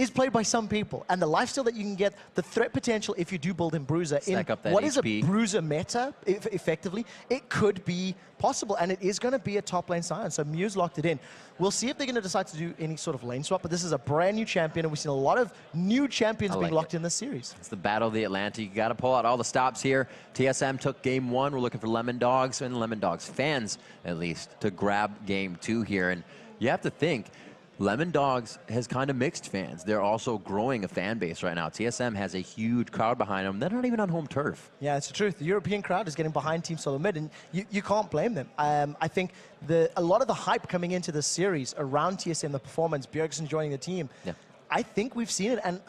is played by some people. And the lifesteal that you can get, the threat potential if you do build in Bruiser, in what is a Bruiser meta, effectively, it could be possible. And it is going to be a top lane Sion. So Mew's locked it in. We'll see if they're going to decide to do any sort of lane swap, but this is a brand new champion, and we've seen a lot of new champions being locked in this series. It's the Battle of the Atlantic. You got to pull out all the stops here. TSM took game 1. We're looking for Lemondogs, and Lemondogs fans, at least, to grab game 2 here. And you have to think, Lemondogs has kind of mixed fans. They're also growing a fan base right now. TSM has a huge crowd behind them. They're not even on home turf. Yeah, it's the truth. The European crowd is getting behind Team SoloMid, and you can't blame them. I think a lot of the hype coming into this series around TSM, the performance, Bjergsen joining the team, I think we've seen it, and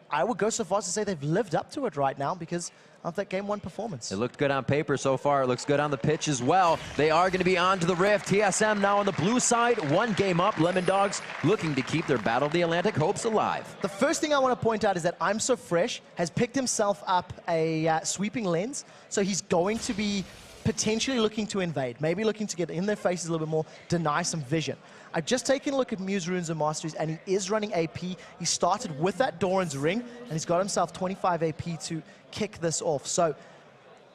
I would go so far as to say they've lived up to it right now because of that game 1 performance. It looked good on paper so far. It looks good on the pitch as well. They are going to be on to the Rift. TSM now on the blue side, 1 game up. Lemondogs looking to keep their Battle of the Atlantic hopes alive. The first thing I want to point out is that I'm So Fresh has picked himself up a sweeping lens, so he's going to be potentially looking to invade, maybe looking to get in their faces a little bit more, deny some vision. I've just taken a look at Mew's Runes and Masteries, and he is running AP. He started with that Doran's Ring, and he's got himself 25 AP to kick this off. So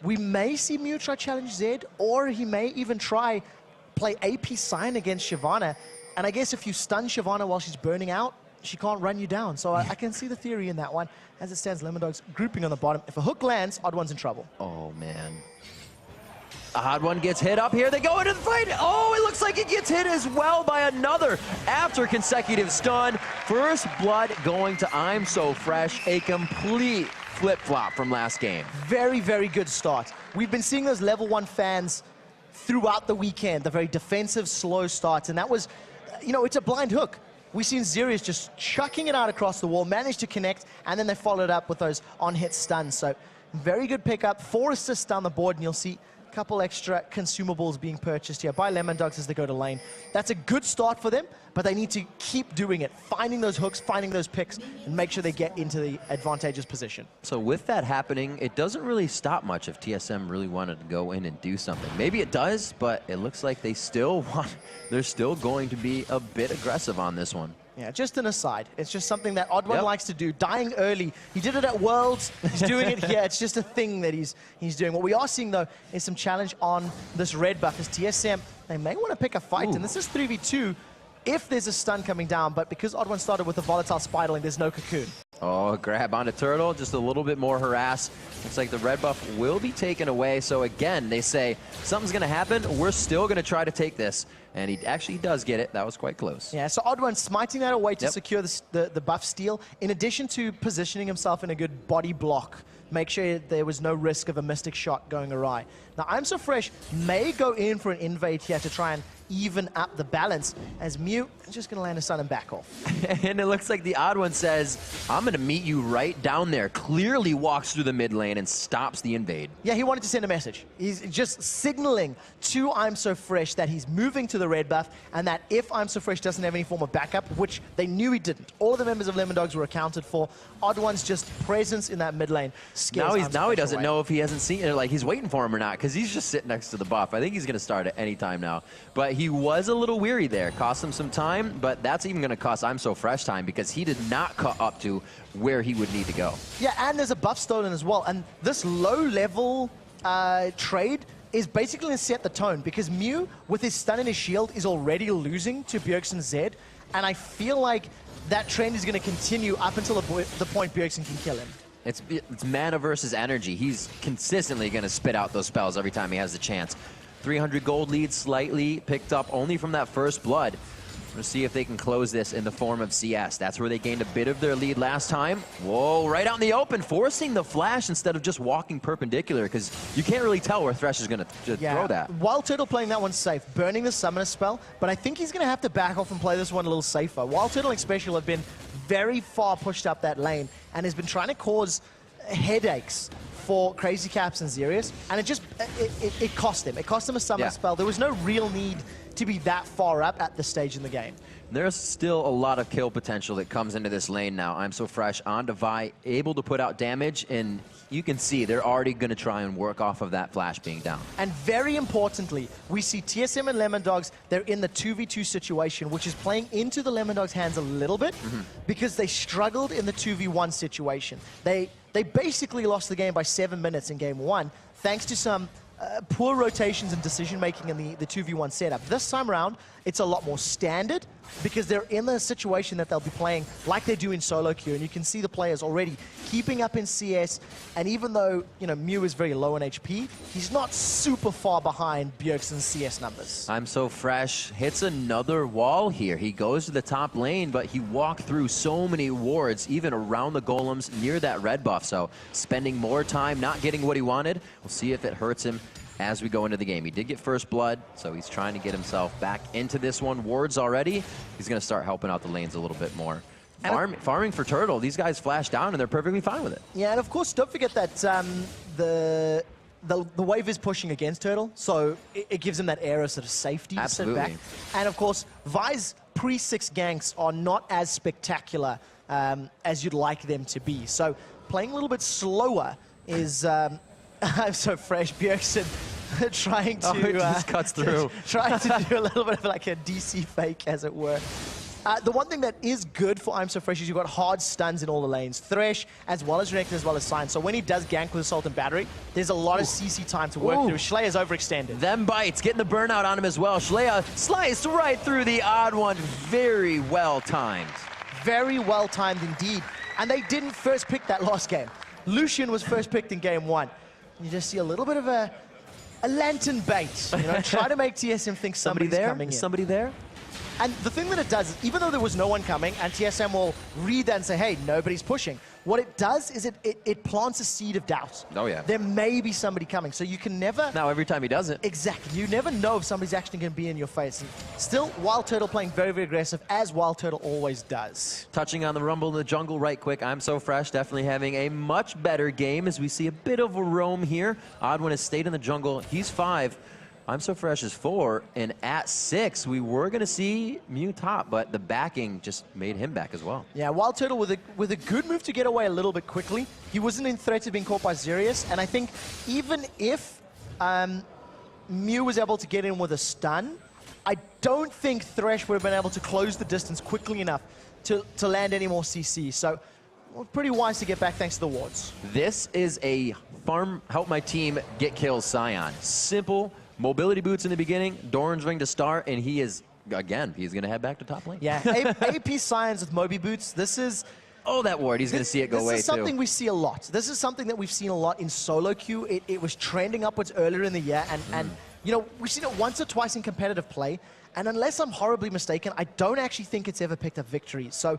we may see Mew try challenge Zed, or he may even try play AP Sion against Shyvana. And I guess if you stun Shyvana while she's burning out, she can't run you down. So I can see the theory in that one. As it stands, Lemondogs grouping on the bottom. If a hook lands, Odd One's in trouble. Oh, man. Odd One gets hit up here. They go into the fight. Oh, it looks like he gets hit as well by another after consecutive stun. First blood going to I'm So Fresh. A complete flip-flop from last game. Very, very good start. We've been seeing those level 1 fans throughout the weekend, the very defensive, slow starts, and that was, you know, it's a blind hook. We've seen Xerius just chucking it out across the wall, managed to connect, and then they followed up with those on-hit stuns. So very good pickup. 4 assists down the board, and you'll see couple extra consumables being purchased here by Lemondogs as they go to lane. That's a good start for them, but they need to keep doing it, finding those hooks, finding those picks, and make sure they get into the advantageous position. So with that happening, it doesn't really stop much if TSM really wanted to go in and do something. Maybe it does, but it looks like they're still going to be a bit aggressive on this one. Yeah, just an aside. It's just something that Odd One likes to do, dying early. He did it at Worlds. He's doing it here. It's just a thing that he's doing. What we are seeing, though, is some challenge on this red buff. As TSM, they may want to pick a fight, and this is 3v2 if there's a stun coming down, but because Odd One started with a volatile Spiderling, there's no Cocoon. Oh, grab on a Turtle, just a little bit more harass. Looks like the red buff will be taken away. So again, they say something's going to happen. We're still going to try to take this. And he actually does get it. That was quite close. Yeah, so Odd One smiting that away to secure the buff steal, in addition to positioning himself in a good body block. Make sure there was no risk of a Mystic shot going awry. Now, I'm So Fresh may go in for an invade here to try and even up the balance, as Mew is just going to land a stun and back off. And it looks like the Odd One says, I'm going to meet you right down there. Clearly walks through the mid lane and stops the invade. Yeah, he wanted to send a message. He's just signaling to I'm So Fresh that he's moving to the red buff, and that if I'm So Fresh doesn't have any form of backup, which they knew he didn't, all of the members of Lemondogs were accounted for. Odd One's just presence in that mid lane scares now he doesn't know if he hasn't seen it, like he's waiting for him or not, because he's just sitting next to the buff. I think he's going to start at any time now. But he was a little weary there. Cost him some time, but that's even going to cost I'm So Fresh time because he did not cut up to where he would need to go. Yeah, and there's a buff stolen as well. And this low-level trade is basically going to set the tone because Mew, with his stun and his shield, is already losing to Bjergsen Zed. And I feel like that trend is going to continue up until the point Bjergsen can kill him. It's mana versus energy. He's consistently going to spit out those spells every time he has the chance. 300 gold lead, slightly picked up only from that first blood. We'll see if they can close this in the form of CS. That's where they gained a bit of their lead last time. Whoa, right out in the open, forcing the flash instead of just walking perpendicular, because you can't really tell where Thresh is going to throw that. Wild Turtle playing that one safe, burning the Summoner spell, but I think he's going to have to back off and play this one a little safer. Wild Turtle and Special have been very far pushed up that lane and has been trying to cause headaches for Crazy Caps and Xerius, and it cost him. It cost him a Summoner spell. There was no real need to be that far up at this stage in the game. There's still a lot of kill potential that comes into this lane now. I'm So Fresh on Devi, able to put out damage, and you can see they're already going to try and work off of that flash being down. And very importantly, we see TSM and Lemondogs, they're in the 2v2 situation, which is playing into the Lemondogs' hands a little bit because they struggled in the 2v1 situation. They basically lost the game by 7 minutes in game 1, thanks to some poor rotations and decision-making in the 2v1 setup. This time around, it's a lot more standard because they're in the situation that they'll be playing like they do in solo queue, and you can see the players already keeping up in CS, and even though, you know, Mew is very low in HP, he's not super far behind Bjergsen's CS numbers. I'm So Fresh hits another wall here. He goes to the top lane, but he walked through so many wards, even around the golems near that red buff, so spending more time not getting what he wanted. We'll see if it hurts him as we go into the game. He did get first blood, so he's trying to get himself back into this one. Wards already. He's going to start helping out the lanes a little bit more. Farming for Turtle. These guys flash down, and they're perfectly fine with it. Yeah, and of course, don't forget that the wave is pushing against Turtle, so it gives him that air of sort of safety to sit back. And of course, Vi's pre-6 ganks are not as spectacular as you'd like them to be. So playing a little bit slower is... I'm So Fresh. Bjergsen trying to... it just cuts through. Trying to do a little bit of like a DC fake, as it were. The one thing that is good for I'm So Fresh is you've got hard stuns in all the lanes. Thresh, as well as Renekton, as well as Sign. So when he does gank with Assault and Battery, there's a lot of CC time to work through. Schleier's overextended. Them bites, getting the burnout on him as well. Schleier sliced right through the odd one. Very well timed. Very well timed indeed. And they didn't first pick that last game. Lucian was first picked in game 1. You just see a little bit of a lantern bait, you know, try to make TSM think somebody's coming in. Is somebody there? And the thing that it does is, even though there was no one coming, and TSM will read that and say, hey, nobody's pushing, what it does is it plants a seed of doubt. Oh, yeah. There may be somebody coming, so you can never... Now, every time he does it. Exactly. You never know if somebody's actually going to be in your face. And still, Wild Turtle playing very, very aggressive, as Wild Turtle always does. Touching on the rumble in the jungle right quick, I'm So Fresh definitely having a much better game as we see a bit of a roam here. Oddwin has stayed in the jungle. He's 5. I'm So Fresh is 4, and at 6, we were going to see Mew top, but the backing just made him back as well. Yeah, Wild Turtle with a good move to get away a little bit quickly. He wasn't in threat of being caught by Xerius, and I think even if Mew was able to get in with a stun, I don't think Thresh would have been able to close the distance quickly enough to land any more CC. So, well, pretty wise to get back thanks to the wards. This is a farm, help my team get kills Scion. Simple. Mobility boots in the beginning, Doran's ring to start, and he is, again, he's going to head back to top lane. Yeah, AP Scions with Moby boots, this is... Oh, that ward, he's going to see it go away, too. This is something we see a lot. This is something that we've seen a lot in solo queue. It was trending upwards earlier in the year, and you know, we've seen it once or twice in competitive play, and unless I'm horribly mistaken, I don't actually think it's ever picked up victory. So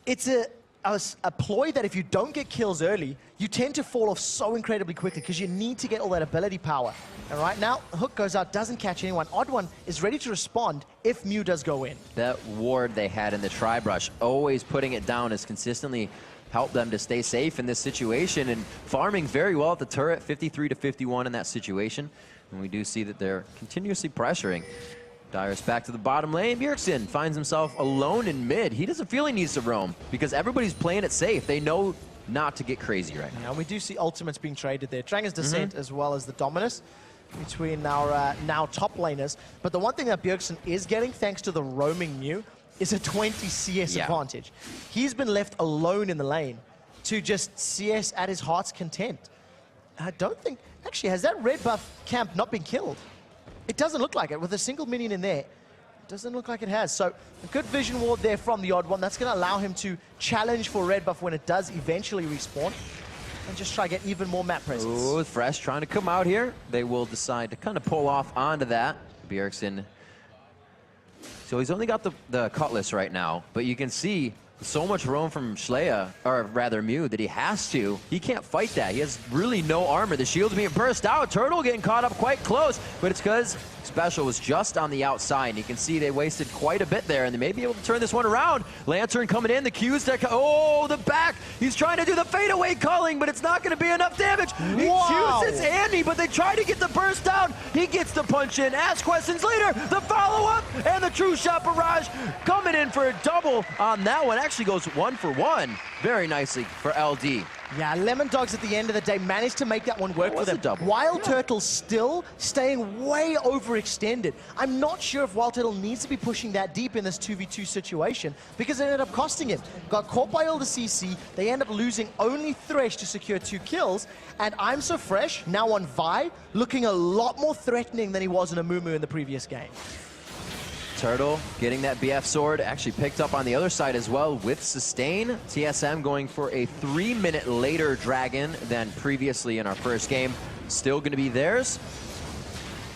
it's a ploy that if you don't get kills early, you tend to fall off so incredibly quickly because you need to get all that ability power. And right now, Hook goes out, doesn't catch anyone. Odd1 is ready to respond if Mew does go in. That ward they had in the Tri-Brush, always putting it down, has consistently helped them to stay safe in this situation, and farming very well at the turret, 53 to 51 in that situation. And we do see that they're continuously pressuring. Dyrus back to the bottom lane. Bjergsen finds himself alone in mid. He doesn't feel he needs to roam because everybody's playing it safe. They know not to get crazy right now. And we do see ultimates being traded there. Dranga's Descent as well as the Dominus between our now top laners. But the one thing that Bjergsen is getting, thanks to the roaming Mew, is a 20 CS advantage. He's been left alone in the lane to just CS at his heart's content. I don't think... Actually, has that red buff camp not been killed? It doesn't look like it. With a single minion in there, it doesn't look like it has. So a good vision ward there from the Odd1. That's going to allow him to challenge for red buff when it does eventually respawn and just try to get even more map presence. Ooh, Fresh trying to come out here. They will decide to kind of pull off onto that. Bjergsen. So he's only got the Cutlass right now, but you can see so much roam from Schleia, or rather Mew, that he has to. He can't fight that. He has really no armor. The shield's being burst out. Turtle getting caught up quite close, but it's because Special was just on the outside, and you can see they wasted quite a bit there, and they may be able to turn this one around. Lantern coming in, the Q's that oh, the back. He's trying to do the fadeaway culling, but it's not going to be enough damage. He chooses Andy, but they try to get the burst down. He gets the punch in. Ask questions later. The follow-up and the true shot barrage coming in for a double on that one. Actually goes 1 for 1 very nicely for LD. Yeah, Lemondogs at the end of the day managed to make that one work for them. Wild Turtle still staying way overextended. I'm not sure if Wild Turtle needs to be pushing that deep in this 2v2 situation because it ended up costing him. Got caught by all the CC. They end up losing only Thresh to secure 2 kills. And I'm So Fresh, now on Vi, looking a lot more threatening than he was in Amumu in the previous game. Turtle getting that BF sword, actually picked up on the other side as well with sustain. TSM going for a 3-minute later dragon than previously in our first game. Still going to be theirs.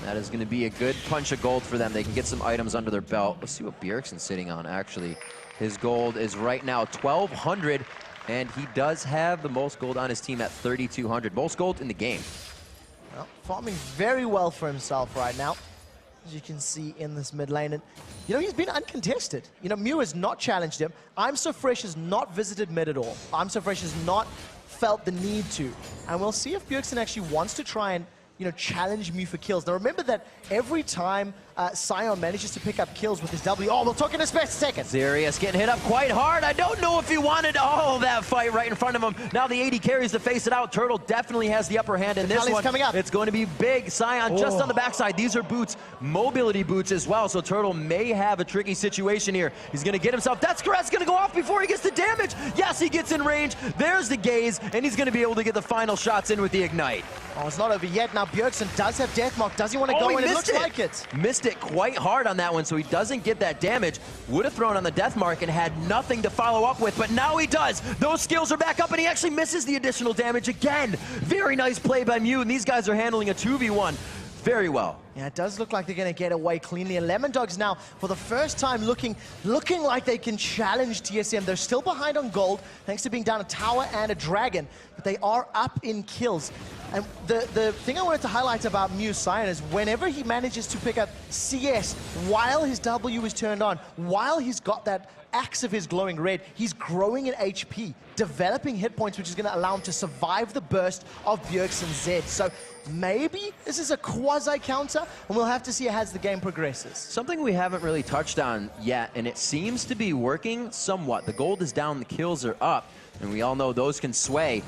That is going to be a good punch of gold for them. They can get some items under their belt. Let's see what Bjergsen's sitting on, actually. His gold is right now 1,200, and he does have the most gold on his team at 3,200. Most gold in the game. Well, farming very well for himself right now, as you can see in this mid lane. And, you know, he's been uncontested. You know, Mew has not challenged him. I'm So Fresh has not visited mid at all. I'm So Fresh has not felt the need to. And we'll see if Bjergsen actually wants to try and, you know, challenge Mew for kills. Now, remember that every time Sion manages to pick up kills with his W, oh, we'll talk in a second. Zerius getting hit up quite hard. I don't know if he wanted all that fight right in front of him. Now the AD carries to face it out. Turtle definitely has the upper hand in this one. Coming up. It's going to be big. Sion just on the backside. These are boots, mobility boots as well, so Turtle may have a tricky situation here. He's going to get himself. That's going to go off before he gets the damage. Yes, he gets in range. There's the gaze, and he's going to be able to get the final shots in with the ignite. Oh, it's not over yet. Now Bjergsen does have Deathmark. Does he want to go in? It looks like it. Missed it quite hard on that one, so he doesn't get that damage. Would have thrown on the Deathmark and had nothing to follow up with, but now he does. Those skills are back up, and he actually misses the additional damage again. Very nice play by Mew, and these guys are handling a 2v1 very well. Yeah, it does look like they're going to get away cleanly. And Lemondogs now, for the first time, looking like they can challenge TSM. They're still behind on gold, thanks to being down a tower and a dragon, but they are up in kills. And the thing I wanted to highlight about Mew Sion is whenever he manages to pick up CS while his W is turned on, while he's got that axe of his glowing red, he's growing in HP, developing hit points, which is going to allow him to survive the burst of Bjergsen's Z. So maybe this is a quasi-counter, and we'll have to see as the game progresses. Something we haven't really touched on yet, and it seems to be working somewhat. The gold is down, the kills are up, and we all know those can sway.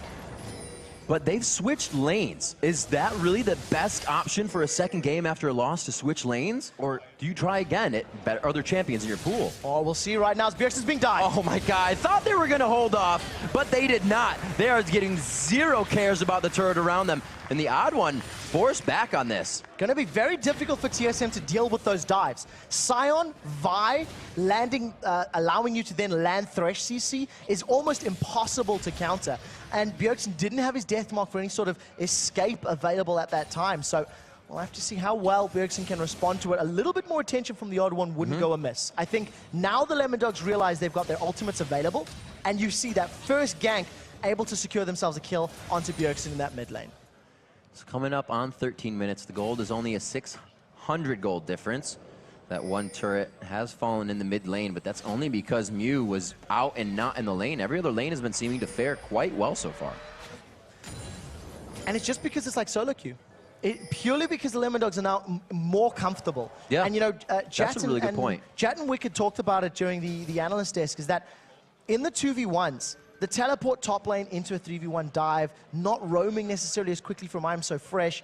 But they've switched lanes. Is that really the best option for a second game after a loss, to switch lanes? Or do you try again at other champions in your pool? Oh, we'll see right now as Bjergsen's being dived. Oh my God, I thought they were gonna hold off, but they did not. They are getting zero cares about the turret around them. And the odd one forced back on this. Going to be very difficult for TSM to deal with those dives. Sion, Vi, landing, allowing you to then land Thresh CC is almost impossible to counter. And Bjergsen didn't have his Deathmark for any sort of escape available at that time. So we'll have to see how well Bjergsen can respond to it. A little bit more attention from the odd one wouldn't go amiss. I think now the Lemondogs realize they've got their ultimates available, and you see that first gank able to secure themselves a kill onto Bjergsen in that mid lane. It's coming up on 13 minutes. The gold is only a 600 gold difference. That one turret has fallen in the mid lane, but that's only because Mew was out and not in the lane. Every other lane has been seeming to fare quite well so far. And it's just because it's like solo queue. Purely because the Lemondogs are now more comfortable. Yeah, and you know, that's a really good point. Jat and Wicked talked about it during the analyst desk, is that in the 2v1s, the teleport top lane into a 3v1 dive, not roaming necessarily as quickly from I'm So Fresh,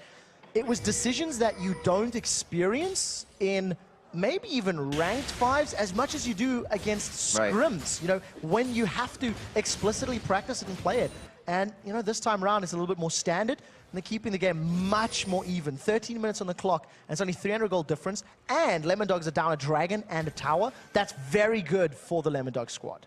it was decisions that you don't experience in maybe even ranked fives as much as you do against scrims, you know, when you have to explicitly practice it and play it. And, you know, this time around it's a little bit more standard, and they're keeping the game much more even. 13 minutes on the clock, and it's only 300 gold difference, and Lemondogs are down a dragon and a tower. That's very good for the Lemondogs squad.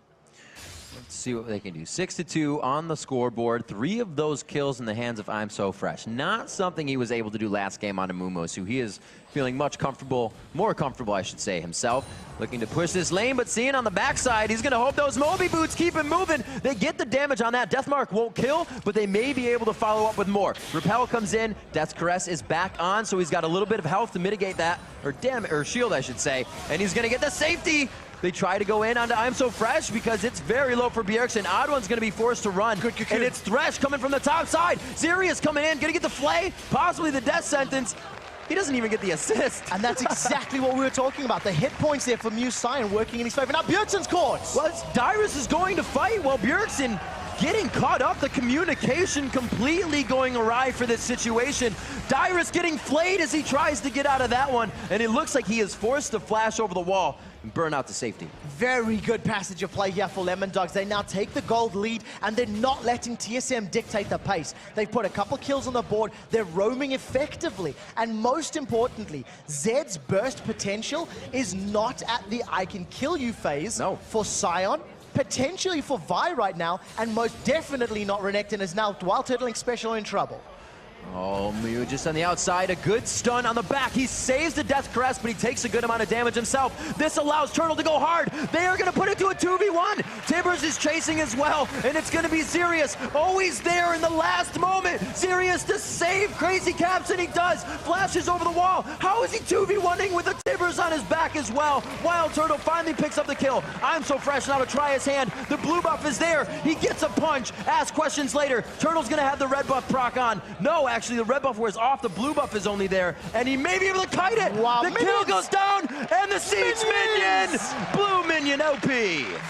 Let's see what they can do. 6-2 on the scoreboard. 3 of those kills in the hands of I'm So Fresh. Not something he was able to do last game on Amumos, who he is feeling more comfortable, I should say, himself. Looking to push this lane, but seeing on the backside, he's going to hope those Moby boots keep him moving. They get the damage on that. Deathmark won't kill, but they may be able to follow up with more. Repel comes in. Death's Caress is back on, so he's got a little bit of health to mitigate that, or shield, I should say. And he's going to get the safety. They try to go in onto I'm So Fresh because it's very low for Bjergsen. Odd One's going to be forced to run. Good. And it's Thresh coming from the top side. Zerius coming in, going to get the flay, possibly the death sentence. He doesn't even get the assist. And that's exactly what we were talking about. The hit points there for Mew Sion working in his favor. Now Bjergsen's caught. Well, Dyrus is going to fight while Bjergsen getting caught up. The communication completely going awry for this situation. Dyrus getting flayed as he tries to get out of that one. And it looks like he is forced to flash over the wall and burn out to safety. Very good passage of play here for Lemondogs. They now take the gold lead, and they're not letting TSM dictate the pace. They've put a couple kills on the board. They're roaming effectively. And most importantly, Zed's burst potential is not at the I can kill you phase for Sion. Potentially for Vi right now, and most definitely not Renekton, is now Wild Turtling Special in trouble. Oh, Mew just on the outside, a good stun on the back. He saves the Death Caress, but he takes a good amount of damage himself. This allows Turtle to go hard. They are going to put it to a 2v1. Tibbers is chasing as well, and it's going to be Zerius always there in the last moment. Zerius to save Crazy Caps, and he does. Flashes over the wall. How is he 2v1ing with a Tibbers on his back as well? Wild Turtle finally picks up the kill. I'm So Fresh now to try his hand. The blue buff is there. He gets a punch. Ask questions later. Turtle's going to have the red buff proc on. No, actually, the red buff wears off, the blue buff is only there, and he may be able to kite it. Wow, the kill goes down, and the Siege minion! Blue minion OP.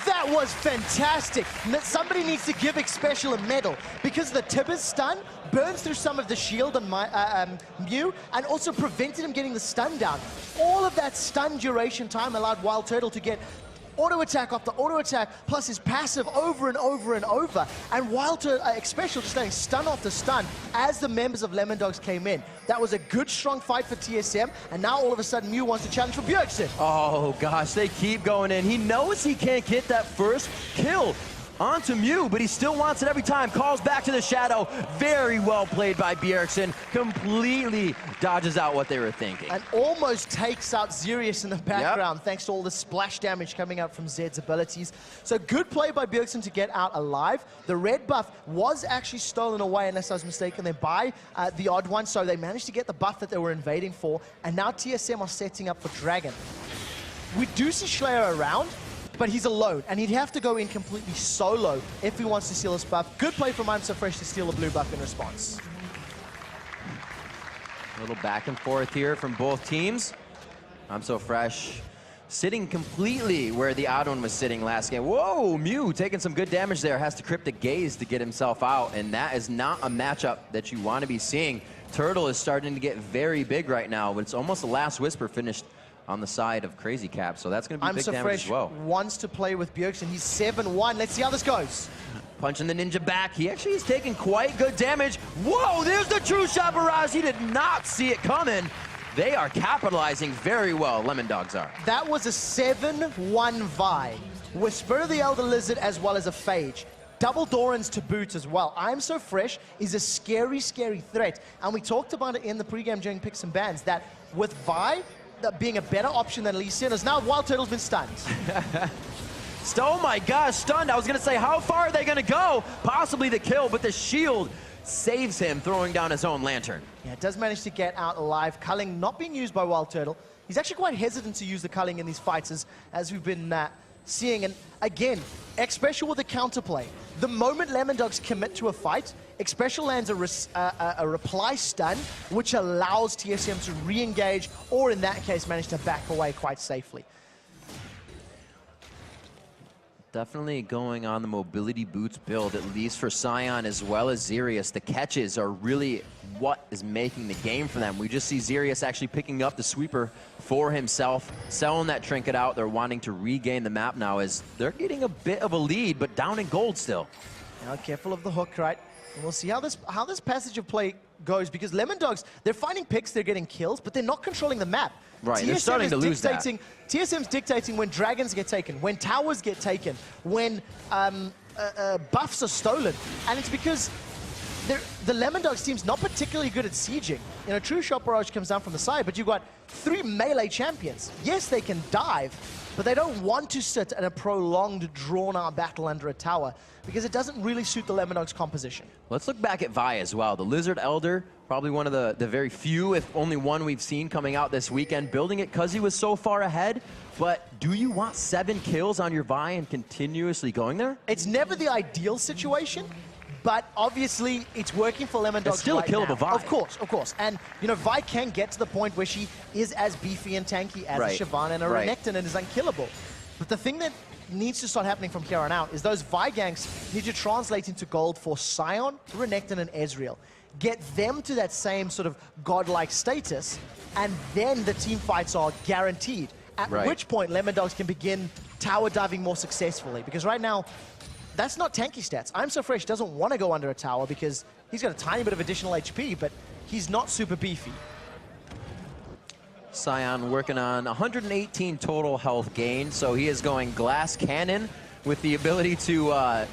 That was fantastic. Somebody needs to give Special a medal, because the Tibbers stun burns through some of the shield on Mew, and also prevented him getting the stun down. All of that stun duration time allowed Wild Turtle to get auto attack after auto attack, plus his passive over and over and over. And Wild Special just getting stun after stun as the members of Lemondogs came in. That was a good, strong fight for TSM, and now all of a sudden Mew wants to challenge for Bjergsen. Oh gosh, they keep going in. He knows he can't get that first kill onto Mew, but he still wants it every time. Calls back to the shadow. Very well played by Bjergsen. Completely dodges out what they were thinking. And almost takes out Zerius in the background, thanks to all the splash damage coming out from Zed's abilities. So good play by Bjergsen to get out alive. The red buff was actually stolen away, unless I was mistaken, then by the Odd One, so they managed to get the buff that they were invading for, and now TSM are setting up for Dragon. We do see Slayer around, but he's alone, and he'd have to go in completely solo if he wants to steal his buff. Good play from I'm So Fresh to steal the blue buff in response. A little back and forth here from both teams. I'm So Fresh sitting completely where the Odd One was sitting last game. Whoa, Mew taking some good damage there. Has to Cryptic Gaze to get himself out, and that is not a matchup that you want to be seeing. Turtle is starting to get very big right now, but it's almost the last Whisper finished on the side of Crazy Cap, so that's going to be big damage as well. Wants to play with Bjergsen. He's 7-1. Let's see how this goes. Punching the Ninja back. He actually is taking quite good damage. Whoa, there's the true shot barrage. He did not see it coming. They are capitalizing very well, Lemondogs are. That was a 7-1 Vi. Whisper of the Elder Lizard as well as a Phage. Double Dorans to boot as well. I'm So Fresh is a scary, scary threat. And we talked about it in the pregame during Picks and Bans, that with Vi being a better option than Lee Sin, as now Wild Turtle's been stunned. Oh my gosh, stunned. I was going to say, how far are they going to go? Possibly the kill, but the shield saves him, throwing down his own lantern. Yeah, it does manage to get out alive. Culling not being used by Wild Turtle. He's actually quite hesitant to use the culling in these fights, as we've been seeing. And again, Special with a counterplay. The moment Lemondogs commit to a fight, Special lands a reply stun, which allows TSM to re-engage, or in that case, manage to back away quite safely. Definitely going on the mobility boots build, at least for Sion as well as Zerius. The catches are really what is making the game for them. We just see Zerius actually picking up the sweeper for himself, selling that trinket out. They're wanting to regain the map now as they're getting a bit of a lead, but down in gold still. Now careful of the hook, right? And we'll see how this passage of play goes, because Lemondogs, they're finding picks, they're getting kills, but they're not controlling the map. Right, they're starting to lose that. TSM's dictating when dragons get taken, when towers get taken, when buffs are stolen. And it's because the Lemondogs team's not particularly good at sieging. You know, True Shot Barrage comes down from the side, but you've got 3 melee champions. Yes, they can dive, but they don't want to sit in a prolonged, drawn-out battle under a tower, because it doesn't really suit the Lemondogs composition. Let's look back at Vi as well. The Lizard Elder, probably one of the very few, if only one we've seen coming out this weekend, building it because he was so far ahead. But do you want 7 kills on your Vi and continuously going there? It's never the ideal situation, but obviously it's working for Lemondogs. It's still right a killable now. Vi. Of course, of course. And, you know, Vi can get to the point where she is as beefy and tanky as a Shyvana and a Renekton and is unkillable. But the thing that needs to start happening from here on out is those Vi ganks need to translate into gold for Sion, Renekton, and Ezreal. Get them to that same sort of godlike status, and then the team fights are guaranteed. At which point, Lemondogs can begin tower diving more successfully. Because right now, that's not tanky stats. I'm So Fresh doesn't want to go under a tower because he's got a tiny bit of additional HP, but he's not super beefy. Sion working on 118 total health gain, so he is going Glass Cannon with the ability to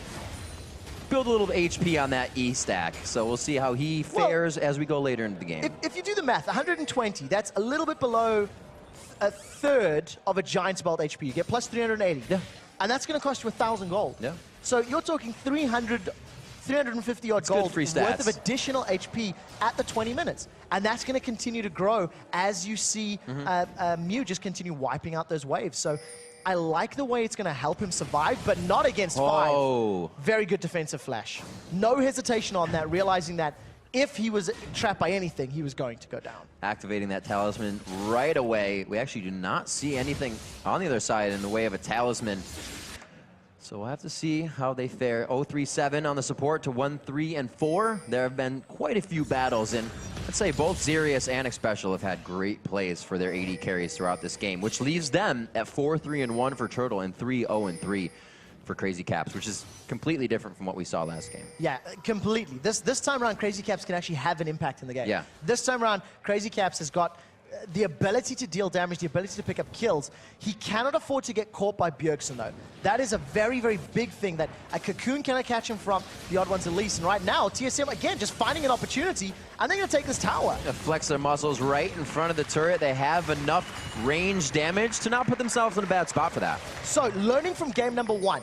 build a little HP on that E stack. So we'll see how he fares as we go later into the game. If you do the math, 120, that's a little bit below a third of a Giant's Belt HP. You get plus 380. Yeah. And that's going to cost you 1,000 gold. Yeah. So you're talking 350 odd gold worth of additional HP at the 20 minutes. And that's going to continue to grow as you see Mew just continue wiping out those waves. So I like the way it's going to help him survive, but not against 5. Very good defensive flash. No hesitation on that, realizing that if he was trapped by anything, he was going to go down. Activating that talisman right away. We actually do not see anything on the other side in the way of a talisman. So we'll have to see how they fare. 0-3-7 on the support to 1-3 and 4. There have been quite a few battles, and I'd say both Xerius and Xpecial have had great plays for their AD carries throughout this game, which leaves them at 4-3 and 1 for Turtle and 3-0-3 for Crazy Caps, which is completely different from what we saw last game. Yeah, completely. This time around, Crazy Caps can actually have an impact in the game. Yeah. This time around, Crazy Caps has got the ability to deal damage, the ability to pick up kills. He cannot afford to get caught by Bjergsen, though. That is a very, very big thing that a Cocoon cannot catch him from, the odd ones at least. And right now, TSM, again, just finding an opportunity, and they're going to take this tower. Flex their muscles right in front of the turret. They have enough range damage to not put themselves in a bad spot for that. So, learning from game number 1,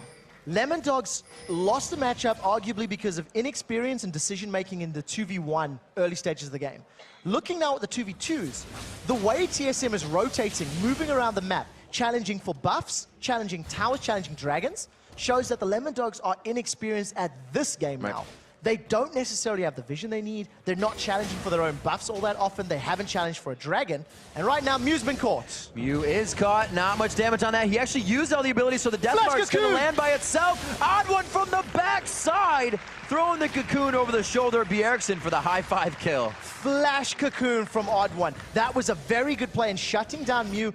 Lemondogs lost the matchup arguably because of inexperience and decision-making in the 2v1 early stages of the game. Looking now at the 2v2s, the way TSM is rotating, moving around the map, challenging for buffs, challenging towers, challenging dragons, shows that the Lemondogs are inexperienced at this game now. They don't necessarily have the vision they need. They're not challenging for their own buffs all that often. They haven't challenged for a dragon. And right now, Mew's been caught. Mew is caught. Not much damage on that. He actually used all the abilities, so the Death Mark's going to land by itself. Odd one from the backside. Throwing the Cocoon over the shoulder of Bjergsen for the high 5 kill. Flash Cocoon from Odd One. That was a very good play in shutting down Mew,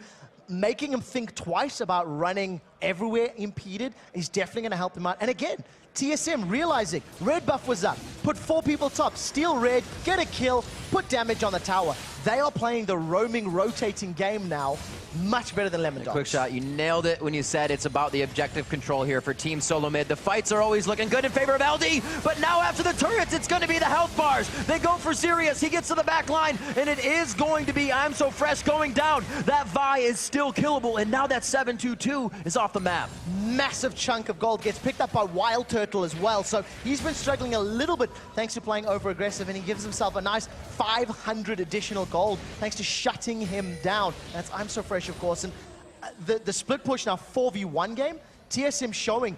making him think twice about running everywhere impeded. He's definitely going to help him out. And again, TSM realizing red buff was up, put 4 people top, steal red, get a kill, put damage on the tower. They are playing the roaming, rotating game now much better than Lemondogs. Quick shot, you nailed it when you said it's about the objective control here for Team SoloMid. The fights are always looking good in favor of LD, but now after the turrets, it's going to be the health bars. They go for Xerius, he gets to the back line, and it is going to be I'm So Fresh going down. That Vi is still killable, and now that 7-2-2 is off the map. Massive chunk of gold gets picked up by Wild Turtle as well, so he's been struggling a little bit thanks to playing over-aggressive, and he gives himself a nice 500 additional gold thanks to shutting him down. That's I'm So Fresh, of course, and the split push now 4v1 game, TSM showing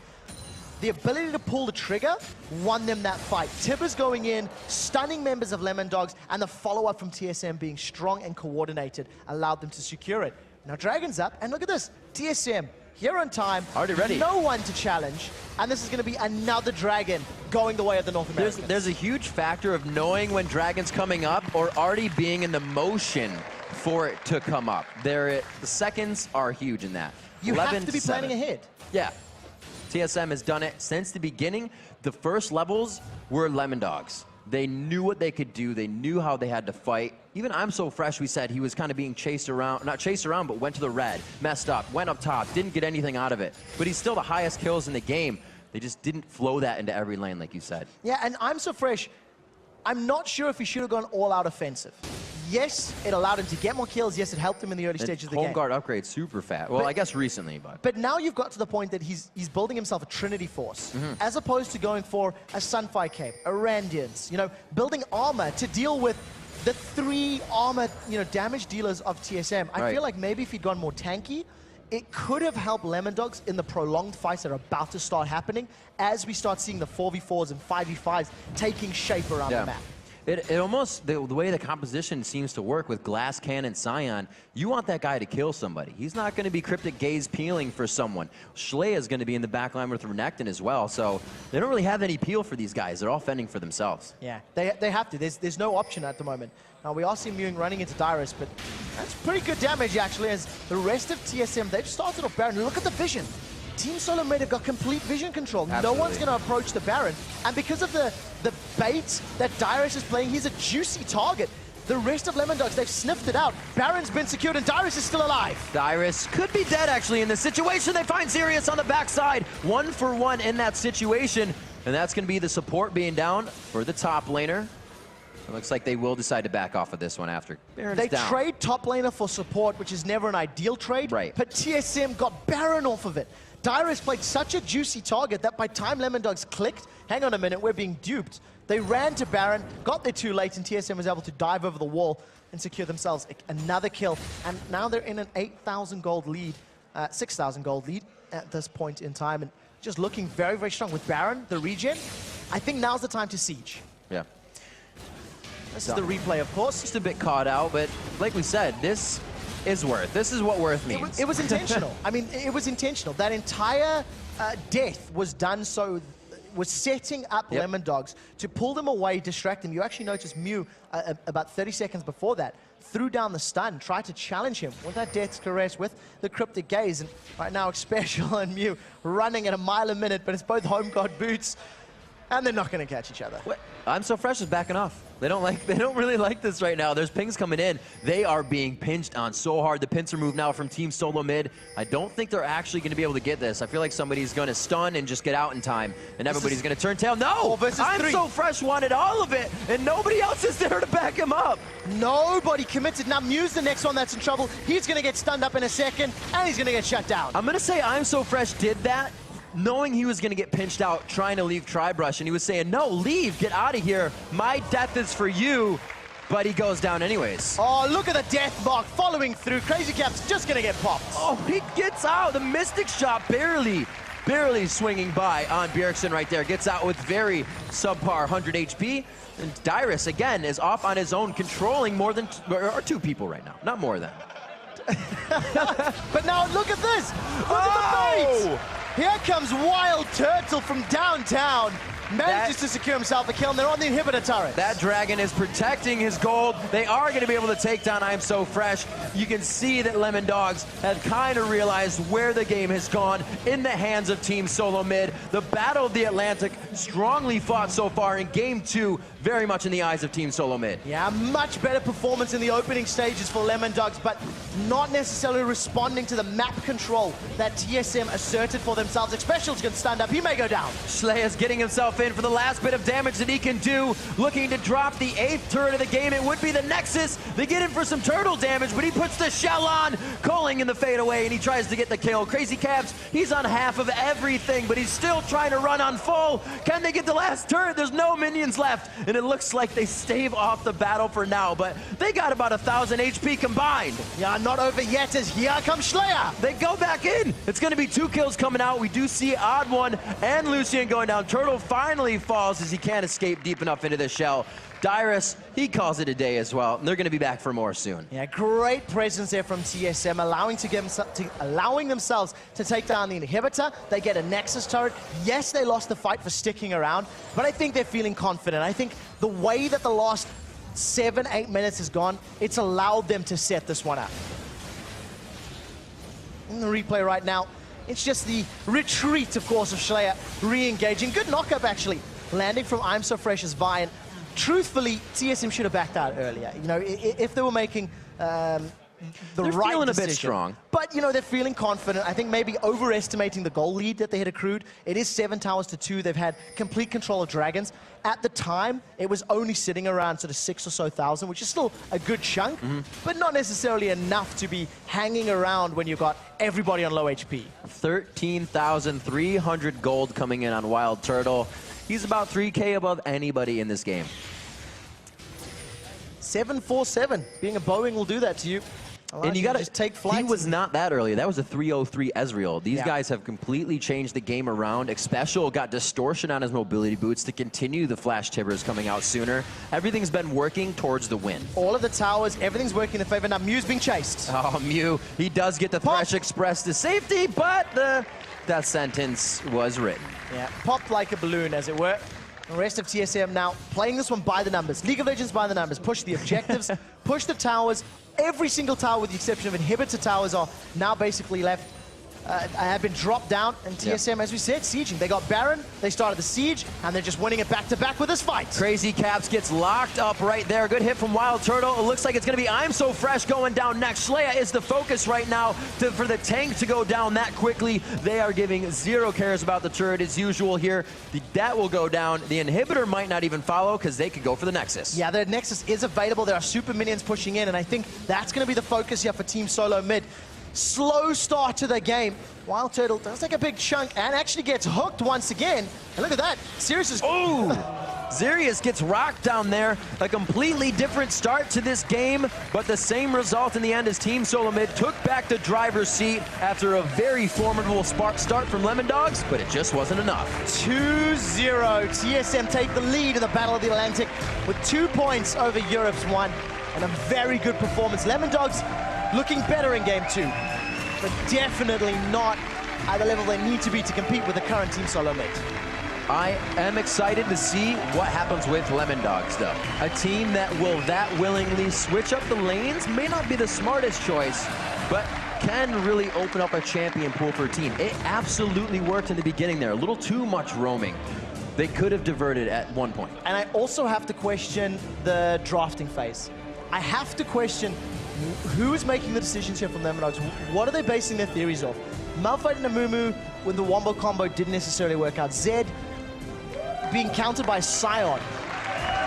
the ability to pull the trigger won them that fight. Tibbers going in, stunning members of Lemondogs, and the follow-up from TSM being strong and coordinated allowed them to secure it. Now Dragon's up, and look at this, TSM here on time, already ready. No one to challenge, and this is going to be another Dragon going the way of the North Americans. There's a huge factor of knowing when Dragon's coming up or already being in the motion for it to come up. The seconds are huge in that. You have to be planning ahead. Yeah. TSM has done it since the beginning. The first levels were Lemondogs. They knew what they could do. They knew how they had to fight. Even I'm So Fresh, we said he was kind of being chased around, not chased around, but went to the red, messed up, went up top, didn't get anything out of it. But he's still the highest kills in the game. They just didn't flow that into every lane, like you said. Yeah, and I'm So Fresh, I'm not sure if he should have gone all-out offensive. Yes, it allowed him to get more kills. Yes, it helped him in the early stages of the game. Home guard upgrade super fast. Well, I guess recently, but. But now you've got to the point that he's building himself a Trinity Force, as opposed to going for a Sunfire Cape, a Randians, you know, building armor to deal with the 3 armor, you know, damage dealers of TSM. I feel like maybe if he'd gone more tanky, it could have helped Lemondogs in the prolonged fights that are about to start happening as we start seeing the 4v4s and 5v5s taking shape around the map. It almost, the way the composition seems to work with Glass Cannon Scion, you want that guy to kill somebody. He's not going to be Cryptic Gaze peeling for someone. Schley is going to be in the back line with Renekton as well, so they don't really have any peel for these guys. They're all fending for themselves. Yeah, they have to. There's no option at the moment. Now, we are seeing Mewing running into Dyrus, but that's pretty good damage, actually, as the rest of TSM, they've started off Baron. Look at the vision. Team SoloMid have got complete vision control. Absolutely. No one's going to approach the Baron. And because of the bait that Dyrus is playing, he's a juicy target. The rest of Lemondogs, they've sniffed it out. Baron's been secured, and Dyrus is still alive. Dyrus could be dead, actually, in this situation. They find Sirius on the backside. 1 for 1 in that situation. And that's going to be the support being down for the top laner. It looks like they will decide to back off of this one after Baron's down. They trade top laner for support, which is never an ideal trade. Right. But TSM got Baron off of it. Dyrus played such a juicy target that by time Lemondogs clicked, hang on a minute, we're being duped. They ran to Baron, got there too late, and TSM was able to dive over the wall and secure themselves another kill. And now they're in an 8,000 gold lead, 6,000 gold lead at this point in time. And just looking very, very strong with Baron, the regen. I think now's the time to siege. Yeah. This is the replay, of course. Just a bit caught out, but like we said, this is worth. This is what worth means. It was intentional. I mean, it was intentional. That entire death was done so, was setting up Lemondogs to pull them away, distract them. You actually notice Mew, about 30 seconds before that, threw down the stun, tried to challenge him with that Death's Caress, with the Cryptic Gaze. And right now, Special and Mew running at a mile a minute, but it's both home guard boots, and they're not going to catch each other. I'm So Fresh is backing off. They don't really like this right now. There's pings coming in. They are being pinched on so hard. The pincer move now from Team SoloMid. I don't think they're actually going to be able to get this. I feel like somebody's going to stun and just get out in time, and everybody's going to turn tail. No! I'm So Fresh wanted all of it, and nobody else is there to back him up. Nobody committed. Now Mew's the next one that's in trouble. He's going to get stunned up in a second, and he's going to get shut down. I'm going to say I'm So Fresh did that, knowing he was going to get pinched out, trying to leave Tribrush, and he was saying, no, leave, get out of here. My death is for you, but he goes down anyways. Oh, look at the death mark following through. Crazy Cap's just going to get popped. Oh, he gets out. The Mystic Shot barely swinging by on Bjergsen right there. Gets out with very subpar 100 HP. And Dyrus, again, is off on his own, controlling more than, or 2 people right now. Not more than. But now look at this. Look at the bait. Here comes Wild Turtle from downtown. Manages to secure himself a kill, and they're on the inhibitor turret. That dragon is protecting his gold. They are going to be able to take down I'm So Fresh. You can see that Lemondogs have kind of realized where the game has gone in the hands of Team SoloMid. The Battle of the Atlantic, strongly fought so far in Game 2, very much in the eyes of Team SoloMid. Yeah, much better performance in the opening stages for Lemondogs, but not necessarily responding to the map control that TSM asserted for themselves. Special's going to stand up. He may go down. Schley is getting himself in for the last bit of damage that he can do, looking to drop the 8th turret of the game. It would be the Nexus. They get in for some turtle damage, but he puts the shell on, calling in the fade away, and he tries to get the kill. Crazy Cabs, he's on half of everything, but he's still trying to run on full. Can they get the last turret? There's no minions left, and it looks like they stave off the battle for now, but they got about 1,000 HP combined. Yeah, not over yet, as here comes Schlayer. They go back in. It's going to be 2 kills coming out. We do see Odd One and Lucian going down. Turtle finally falls as he can't escape deep enough into the shell. Dyrus, he calls it a day as well. They're going to be back for more soon. Yeah, great presence there from TSM, allowing themselves to take down the inhibitor. They get a Nexus turret. Yes, they lost the fight for sticking around, but I think they're feeling confident. I think the way that the last 7-8 minutes has gone, it's allowed them to set this one up. In the replay right now, It's just the retreat, of course, of Schleyer re-engaging. Good knock-up, actually, landing from I'm So Fresh's Vine. Truthfully, TSM should have backed out earlier. You know, if they were making they're right feeling decision. A bit strong. But, you know, they're feeling confident. I think maybe overestimating the goal lead that they had accrued. It is 7 towers to 2. They've had complete control of Dragons. At the time, it was only sitting around sort of 6 or so thousand, which is still a good chunk, but not necessarily enough to be hanging around when you've got everybody on low HP. 13,300 gold coming in on Wild Turtle. He's about 3K above anybody in this game. 747. Being a Boeing will do that to you. And you got to just take flight. He was not that early. That was a 303 Ezreal. These guys have completely changed the game around. Xpecial got distortion on his mobility boots to continue the flash tibbers coming out sooner. Everything's been working towards the win. All of the towers, everything's working in the favor. Now Mew's being chased. Oh, Mew. He does get the Thresh Express to safety, but the death sentence was written. Yeah, popped like a balloon, as it were. The rest of TSM now playing this one by the numbers. League of Legends by the numbers. Push the objectives, push the towers. Every single tower, with the exception of inhibitor towers, are now basically left, have been dropped down. And TSM, as we said, sieging. They got Baron, they started the siege, and they're just winning it back-to-back with this fight. Crazy Caps gets locked up right there. Good hit from Wild Turtle. It looks like it's going to be I'm So Fresh going down next. Schleyer is the focus right now for the tank to go down that quickly. They are giving zero cares about the turret as usual here. That will go down. The inhibitor might not even follow because they could go for the Nexus. Yeah, the Nexus is available. There are super minions pushing in, and I think that's going to be the focus here for Team SoloMid. Slow start to the game. Wild Turtle does take a big chunk and actually gets hooked once again. And look at that. Sirius is... Oh! Zerius gets rocked down there. A completely different start to this game, but the same result in the end as Team SoloMid took back the driver's seat after a very formidable start from Lemondogs, but it just wasn't enough. 2-0. TSM take the lead in the Battle of the Atlantic with 2 points over Europe's 1. And a very good performance. Lemondogs looking better in game 2, but definitely not at the level they need to be to compete with the current Team SoloMid. I am excited to see what happens with Lemondogs, though. A team that will willingly switch up the lanes may not be the smartest choice, but can really open up a champion pool for a team. It absolutely worked in the beginning there. A little too much roaming. They could have diverted at one point. And I also have to question the drafting phase. I have to question who is making the decisions here from Lemondogs. What are they basing their theories off? Malphite and Amumu, when the Wombo combo didn't necessarily work out. Zed being countered by Sion.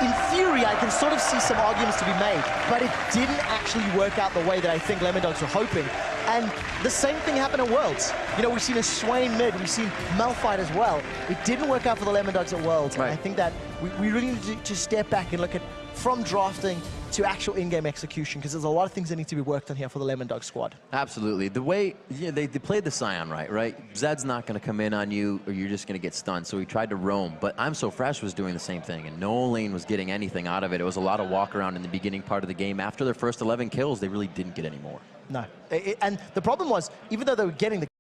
In theory, I can sort of see some arguments to be made, but it didn't actually work out the way that I think Lemondogs were hoping. And the same thing happened at Worlds. You know, we've seen a Swain mid, we've seen Malphite as well. It didn't work out for the Lemondogs at Worlds. Right. And I think that we really need to step back and look at from drafting to actual in-game execution, because there's a lot of things that need to be worked on here for the Lemondog squad. Absolutely. The way they played the Sion right? Zed's not going to come in on you, or you're just going to get stunned, so he tried to roam. But I'm So Fresh was doing the same thing, and no lane was getting anything out of it. It was a lot of walk around in the beginning part of the game. After their first 11 kills, they really didn't get any more. No. And the problem was, even though they were getting the